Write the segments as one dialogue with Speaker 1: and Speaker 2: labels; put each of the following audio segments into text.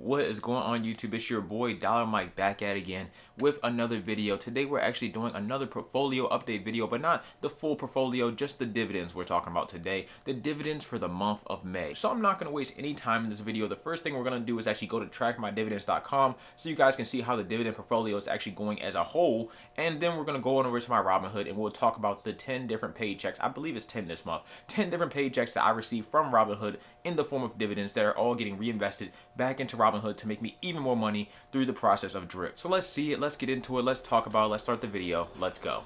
Speaker 1: What is going on, YouTube? It's your boy Dollar Mike back at it again with another video. Today we're actually doing another portfolio update video, but not the full portfolio, just the dividends we're talking about today. The dividends for the month of May. So I'm not going to waste any time in this video. The first thing we're going to do is actually go to trackmydividends.com so you guys can see how the dividend portfolio is actually going as a whole. And then we're going to go on over to my Robinhood and we'll talk about the 10 different paychecks. I believe it's 10 this month. 10 different paychecks that I received from Robinhood in the form of dividends that are all getting reinvested back into Robinhood to make me even more money through the process of drip. So let's see it, let's get into it, let's talk about it, let's start the video, let's go.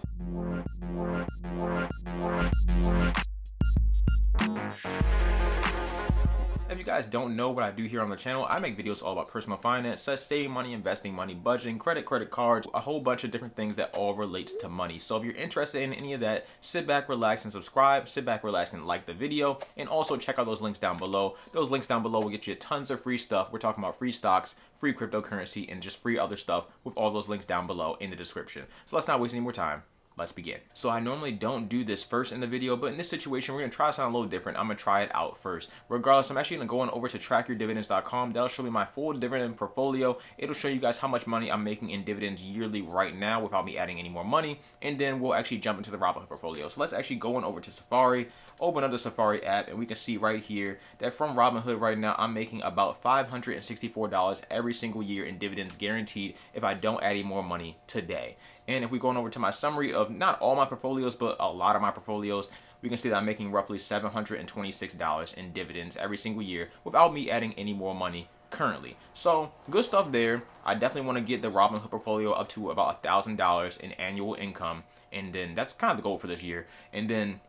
Speaker 1: If you guys don't know what I do here on the channel, I make videos all about personal finance, such as saving money, investing money, budgeting, credit cards, a whole bunch of different things that all relate to money. So if you're interested in any of that, sit back, relax, and subscribe. Sit back, relax, and like the video. And also check out those links down below. Those links down below will get you tons of free stuff. We're talking about free stocks, free cryptocurrency, and just free other stuff with all those links down below in the description. So let's not waste any more time. Let's begin. So I normally don't do this first in the video, but in this situation, we're going to try something a little different. I'm going to try it out first. Regardless, I'm actually going to go on over to trackyourdividends.com. That'll show me my full dividend portfolio. It'll show you guys how much money I'm making in dividends yearly right now without me adding any more money. And then we'll actually jump into the Robinhood portfolio. So let's actually go on over to Safari, open up the Safari app, and we can see right here that from Robinhood right now, I'm making about $564 every single year in dividends guaranteed if I don't add any more money today. And if we go on over to my summary of not all my portfolios, but a lot of my portfolios, we can see that I'm making roughly $726 in dividends every single year without me adding any more money currently. So good stuff there. I definitely want to get the Robinhood portfolio up to about $1,000 in annual income. And then that's kind of the goal for this year. And then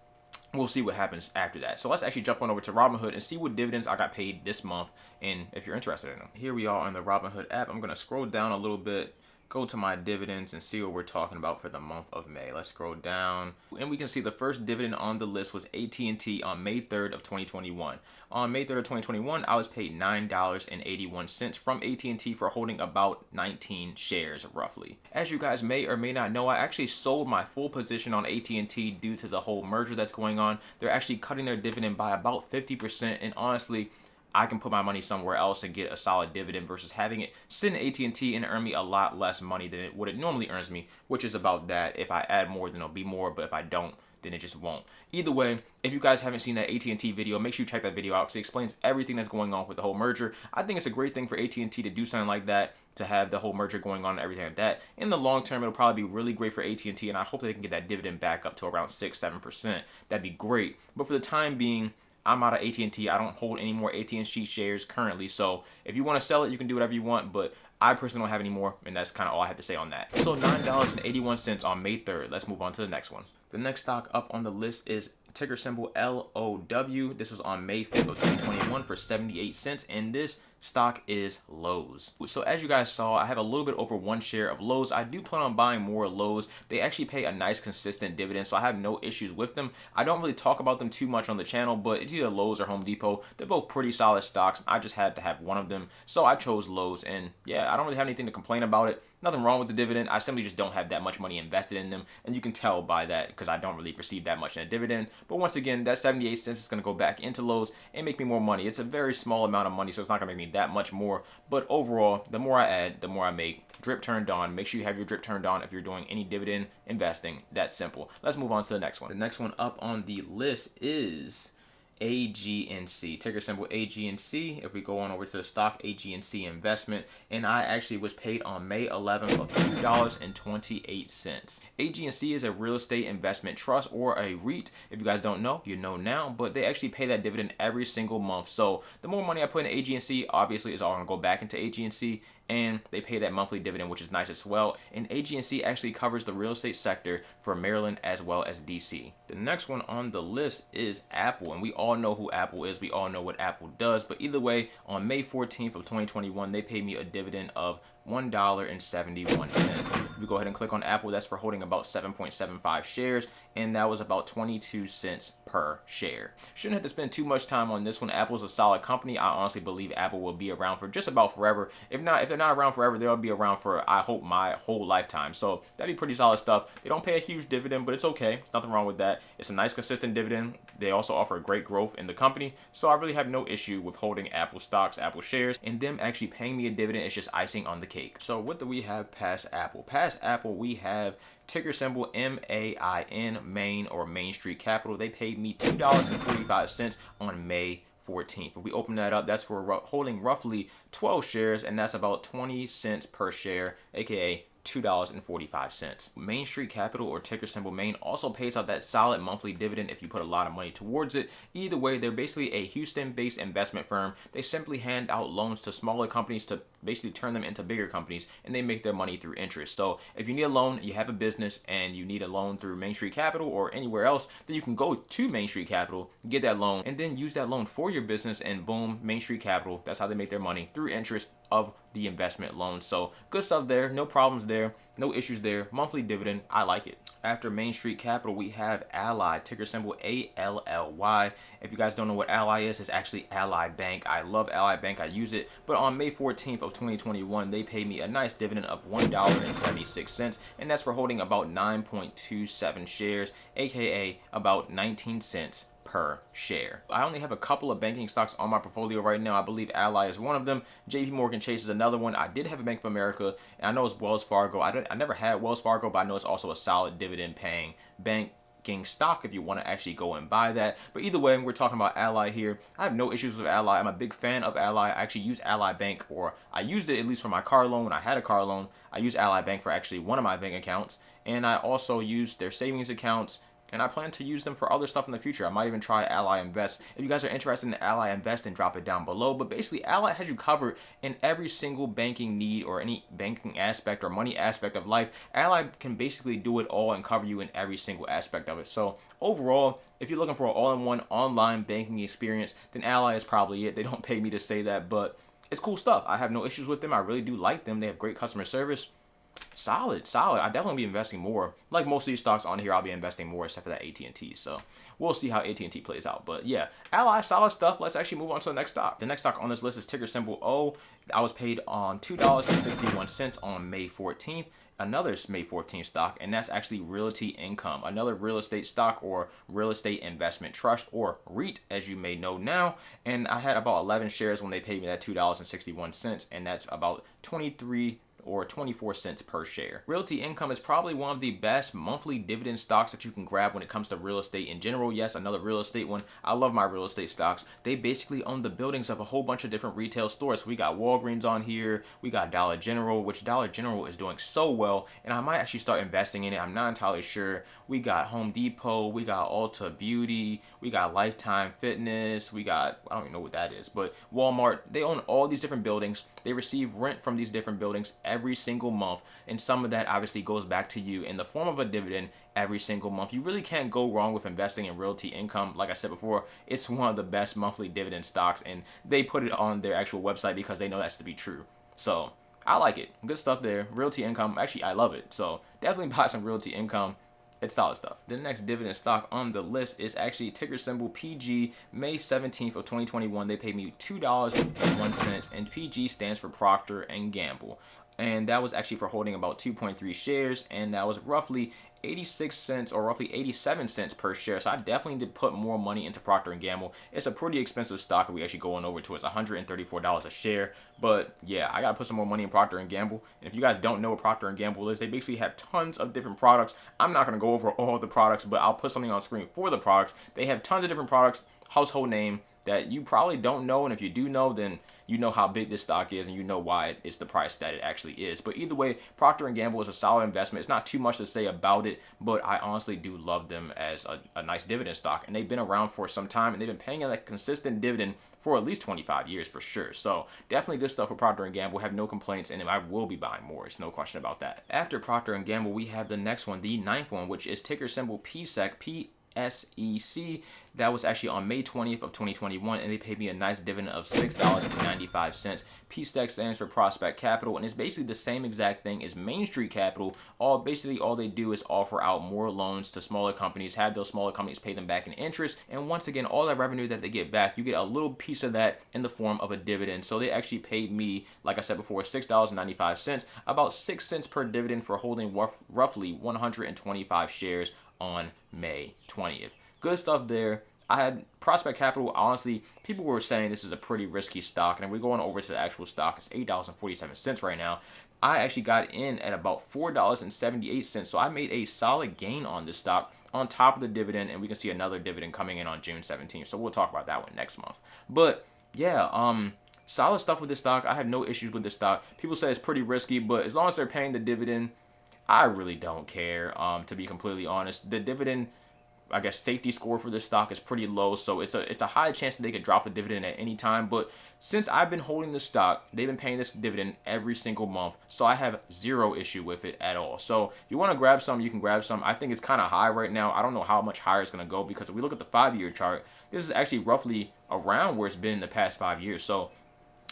Speaker 1: we'll see what happens after that. So let's actually jump on over to Robinhood and see what dividends I got paid this month, and if you're interested in them. Here we are on the Robinhood app. I'm going to scroll down a little bit, go to my dividends, and see what we're talking about for the month of May. Let's scroll down, and we can see the first dividend on the list was AT&T on May 3rd of 2021. On May 3rd of 2021, I was paid $9.81 from AT&T for holding about 19 shares, roughly. As you guys may or may not know, I actually sold my full position on AT&T due to the whole merger that's going on. They're actually cutting their dividend by about 50%, and honestly, I can put my money somewhere else and get a solid dividend versus having it sit in AT&T and earn me a lot less money than what it normally earns me, which is about that. If I add more, then it'll be more, but if I don't, then it just won't. Either way, if you guys haven't seen that AT&T video, make sure you check that video out because it explains everything that's going on with the whole merger. I think it's a great thing for AT&T to do something like that, to have the whole merger going on and everything like that. In the long term, it'll probably be really great for AT&T, and I hope they can get that dividend back up to around 6-7%. That'd be great. But for the time being, I'm out of AT&T. I don't hold any more AT&T shares currently. So if you want to sell it, you can do whatever you want. But I personally don't have any more. And that's kind of all I have to say on that. So $9.81 on May 3rd. Let's move on to the next one. The next stock up on the list is ticker symbol LOW. This was on May 5th of 2021 for 78 cents. And this stock is Lowe's. So as you guys saw, I have a little bit over one share of Lowe's. I do plan on buying more Lowe's. They actually pay a nice consistent dividend, so I have no issues with them. I don't really talk about them too much on the channel, but it's either Lowe's or Home Depot. They're both pretty solid stocks. I just had to have one of them, so I chose Lowe's. And yeah, I don't really have anything to complain about it. Nothing wrong with the dividend. I simply just don't have that much money invested in them, and you can tell by that because I don't really receive that much in a dividend. But once again, that 78 cents is going to go back into Lowe's and make me more money. It's a very small amount of money, so it's not going to make me that much more. But overall, the more I add, the more I make. Drip turned on. Make sure you have your drip turned on if you're doing any dividend investing. That's simple. Let's move on to the next one. The next one up on the list is AGNC, ticker symbol AGNC. If we go on over to the stock AGNC investment, and I actually was paid on May 11th of $2.28. AGNC is a real estate investment trust, or a REIT. If you guys don't know, you know now, but they actually pay that dividend every single month. So the more money I put in AGNC, obviously is all going to go back into AGNC, and they pay that monthly dividend, which is nice as well. And AGNC actually covers the real estate sector for Maryland as well as DC. The next one on the list is Apple, and we all know who Apple is. We all know what Apple does, but either way, on May 14th of 2021, they paid me a dividend of $1.71. If we go ahead and click on Apple, that's for holding about 7.75 shares, and that was about 22 cents per share. Shouldn't have to spend too much time on this one. Apple's a solid company. I honestly believe Apple will be around for just about forever. If not, if they're not around forever, they'll be around for, I hope, my whole lifetime. So that'd be pretty solid stuff. They don't pay a huge dividend, but it's okay. There's nothing wrong with that. It's a nice consistent dividend. They also offer great growth in the company. So I really have no issue with holding Apple stocks, Apple shares, and them actually paying me a dividend. It's just icing on the cake. So what do we have past Apple? Past Apple, we have ticker symbol MAIN, Main, or Main Street Capital. They paid me $2.45 on May 14th. If we open that up, that's for holding roughly 12 shares, and that's about 20 cents per share, aka $2.45. Main Street Capital, or ticker symbol Main, also pays out that solid monthly dividend if you put a lot of money towards it. Either way, they're basically a Houston-based investment firm. They simply hand out loans to smaller companies to basically turn them into bigger companies, and they make their money through interest. So if you need a loan, you have a business and you need a loan through Main Street Capital or anywhere else, then you can go to Main Street Capital, get that loan, and then use that loan for your business, and boom, Main Street Capital, that's how they make their money, through interest of the investment loan. So good stuff there, no problems there, no issues there. Monthly dividend, I like it. After Main Street Capital, we have Ally, ticker symbol ALLY. If you guys don't know what Ally is, it's actually Ally Bank. I love Ally Bank, I use it. But on May 14th of 2021, they paid me a nice dividend of $1.76, and that's for holding about 9.27 shares, aka about 19 cents per share. I only have a couple of banking stocks on my portfolio right now. I believe Ally is one of them. JP Morgan Chase is another one. I did have a Bank of America, and I know it's Wells Fargo. I never had Wells Fargo, but I know it's also a solid dividend paying banking stock if you want to actually go and buy that. But either way, we're talking about Ally here. I have no issues with Ally. I'm a big fan of Ally. I actually use Ally Bank, or I used it at least for my car loan. When I had a car loan, I used Ally Bank for actually one of my bank accounts, and I also used their savings accounts, and I plan to use them for other stuff in the future. I might even try Ally Invest. If you guys are interested in Ally Invest, then drop it down below. But basically, Ally has you covered in every single banking need or any banking aspect or money aspect of life. Ally can basically do it all and cover you in every single aspect of it. So overall, if you're looking for an all-in-one online banking experience, then Ally is probably it. They don't pay me to say that, but it's cool stuff. I have no issues with them. I really do like them. They have great customer service. Solid. I definitely be investing more. Like most of these stocks on here, I'll be investing more, except for that AT&T. So we'll see how AT&T plays out. But yeah, Ally, solid stuff. Let's actually move on to the next stock. The next stock on this list is ticker symbol O. I was paid on $2.61 on May 14th. Another May 14th stock, and that's actually Realty Income, another real estate stock or real estate investment trust, or REIT as you may know now. And I had about 11 shares when they paid me that $2.61, and that's about 23 or 24 cents per share. Realty Income is probably one of the best monthly dividend stocks that you can grab when it comes to real estate in general. Yes, another real estate one. I love my real estate stocks. They basically own the buildings of a whole bunch of different retail stores. So we got Walgreens on here. We got Dollar General, which Dollar General is doing so well, and I might actually start investing in it. I'm not entirely sure. We got Home Depot. We got Ulta Beauty. We got Lifetime Fitness. We got, I don't even know what that is, but Walmart. They own all these different buildings. They receive rent from these different buildings every single month, and some of that obviously goes back to you in the form of a dividend every single month. You really can't go wrong with investing in Realty Income. Like I said before, it's one of the best monthly dividend stocks, and they put it on their actual website because they know that's to be true. So I like it. Good stuff there. Realty Income, actually I love it. So definitely buy some Realty Income. It's solid stuff. The next dividend stock on the list is actually ticker symbol PG. May 17th of 2021, they paid me $2.01, and PG stands for Procter and Gamble. And that was actually for holding about 2.3 shares, and that was roughly 86 cents or roughly 87 cents per share. So I definitely did put more money into Procter and Gamble. It's a pretty expensive stock. We actually going over to it's $134 a share. But yeah, I gotta put some more money in Procter and Gamble. And if you guys don't know what Procter and Gamble is, they basically have tons of different products. I'm not gonna go over all the products, but I'll put something on screen for the products. They have tons of different products, household name, that you probably don't know, and if you do know, then you know how big this stock is and you know why it's the price that it actually is. But either way, Procter & Gamble is a solid investment. It's not too much to say about it, but I honestly do love them as a nice dividend stock, and they've been around for some time, and they've been paying a consistent dividend for at least 25 years for sure. So definitely good stuff for Procter & Gamble. Have no complaints, and I will be buying more. It's no question about that. After Procter & Gamble, we have the next one, the ninth one, which is ticker symbol PSEC, SEC. That was actually on May 20th of 2021, and they paid me a nice dividend of $6.95. PSTEC stands for Prospect Capital, and it's basically the same exact thing as Main Street Capital. All they do is offer out more loans to smaller companies, have those smaller companies pay them back in interest, and once again, all that revenue that they get back, you get a little piece of that in the form of a dividend. So they actually paid me, like I said before, $6.95, about 6 cents per dividend for holding roughly 125 shares on May 20th. Good stuff there. I had Prospect Capital. Honestly, people were saying this is a pretty risky stock, and if we're going over to the actual stock, it's $8.47 right now. I actually got in at about $4.78, so I made a solid gain on this stock on top of the dividend, and we can see another dividend coming in on June 17th, so we'll talk about that one next month. But yeah, solid stuff with this stock. I have no issues with this stock. People say it's pretty risky, but as long as they're paying the dividend, I really don't care, to be completely honest. The dividend, I guess, safety score for this stock is pretty low, so it's a high chance that they could drop the dividend at any time. But since I've been holding this stock, they've been paying this dividend every single month, so I have zero issue with it at all. So if you want to grab some, you can grab some. I think it's kind of high right now. I don't know how much higher it's going to go, because if we look at the 5-year chart, this is actually roughly around where it's been in the past 5 years. So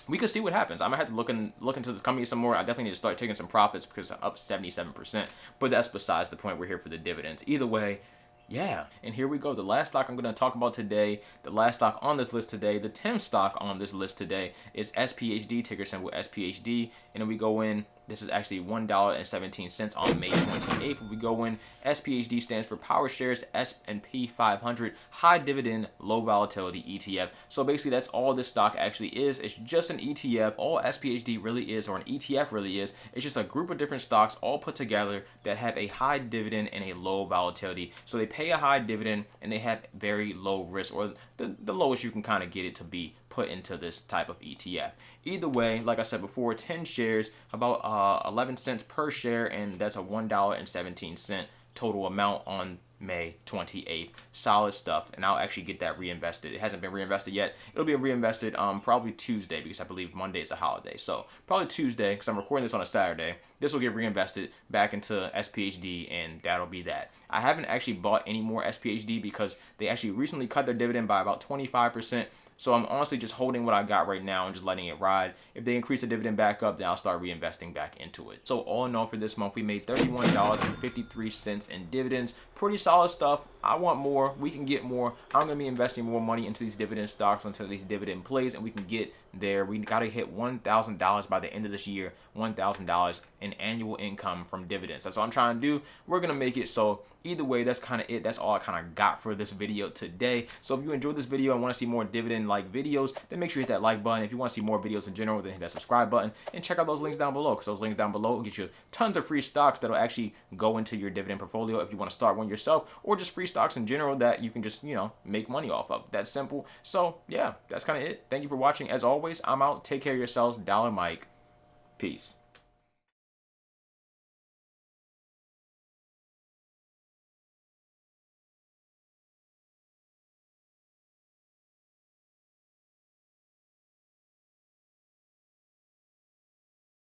Speaker 1: we could see what happens. I'm going to have to look into this company some more. I definitely need to start taking some profits because I'm up 77%. But that's besides the point. We're here for the dividends. Either way, yeah. And here we go. The last stock I'm going to talk about today, the last stock on this list today, the 10th stock on this list today is SPHD, ticker symbol SPHD. And then we go in. This is actually $1.17 on May 28th. If we go in, SPHD stands for Power Shares S&P 500 High Dividend Low Volatility ETF. So basically, that's all this stock actually is. It's just an ETF. All SPHD really is, or an ETF really is, it's just a group of different stocks all put together that have a high dividend and a low volatility. So they pay a high dividend and they have very low risk, or the lowest you can kind of get it to be put into this type of ETF. Either way, like I said before, 10 shares, about 11 cents per share, and that's a $1.17 total amount on May 28th. Solid stuff, and I'll actually get that reinvested. It hasn't been reinvested yet. It'll be reinvested probably Tuesday, because I believe Monday is a holiday. So probably Tuesday, because I'm recording this on a Saturday. This will get reinvested back into SPHD, and that'll be that. I haven't actually bought any more SPHD because they actually recently cut their dividend by about 25%. So I'm honestly just holding what I got right now and just letting it ride. If they increase the dividend back up, then I'll start reinvesting back into it. So all in all, for this month, we made $31.53 in dividends. Pretty solid stuff. I want more. We can get more. I'm going to be investing more money into these dividend stocks, into these dividend plays, and we can get there. We got to hit $1,000 by the end of this year. $1,000 in annual income from dividends. That's what I'm trying to do. We're going to make it. So either way, that's kind of it. That's all I kind of got for this video today. So if you enjoyed this video and want to see more dividend-like videos, then make sure you hit that like button. If you want to see more videos in general, then hit that subscribe button. And check out those links down below, because those links down below will get you tons of free stocks that'll actually go into your dividend portfolio if you want to start one yourself, or just free stocks in general that you can just, make money off of. That's simple. So yeah, that's kind of it. Thank you for watching. As always, I'm out. Take care of yourselves. Dollar Mike. Peace.